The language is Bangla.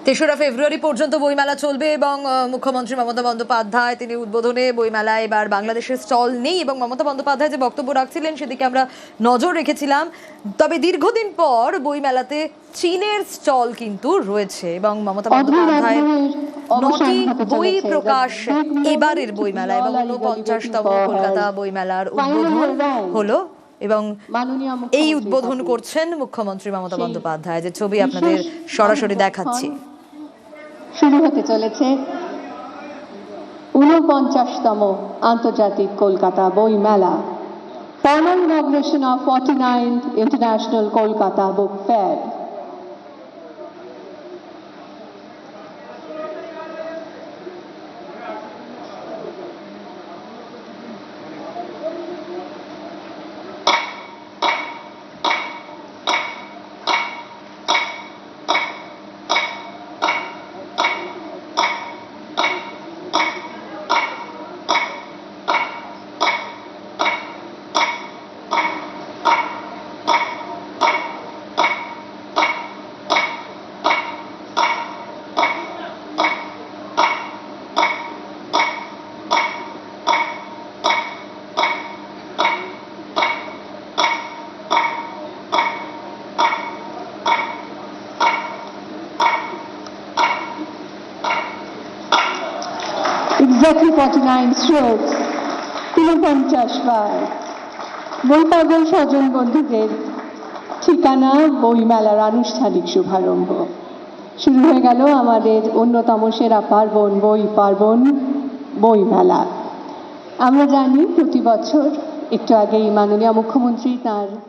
তেসরা ফেব্রুয়ারি পর্যন্ত বইমেলা চলবে এবং মুখ্যমন্ত্রী মমতা বন্দ্যোপাধ্যায় তিনি উদ্বোধনে বইমেলায় এবার বাংলাদেশের স্টল নেই এবং মমতা বন্দ্যোপাধ্যায় যে বক্তব্য রাখছিলেন সেদিকে আমরা নজর রেখেছিলাম। তবে দীর্ঘদিন পর বইমেলাতে চীনের স্টল কিন্তু রয়েছে এবং মমতা বন্দ্যোপাধ্যায়ের 9টি বই প্রকাশ এবারের বইমেলা এবং 49তম কলকাতা বইমেলার উদ্বোধন হলো এবং এই উদ্বোধন করছেন মুখ্যমন্ত্রী মমতা বন্দ্যোপাধ্যায়, যে ছবি আপনাদের সরাসরি দেখাচ্ছি। শুরু হতে চলেছে 49তম আন্তর্জাতিক কলকাতা বই মেলা, formal ইনগ্রেশন of 49th international Kolkata book fair. Exactly 49 strokes, 49 বার। বই পাগল স্বজন বন্ধুদের ঠিকানা বইমেলার আনুষ্ঠানিক শুভারম্ভ শুরু হয়ে গেল আমাদের অন্যতম সেরা পার্বণ বইমেলা। আমরা জানি প্রতি বছর একটু আগেই মাননীয় মুখ্যমন্ত্রী তার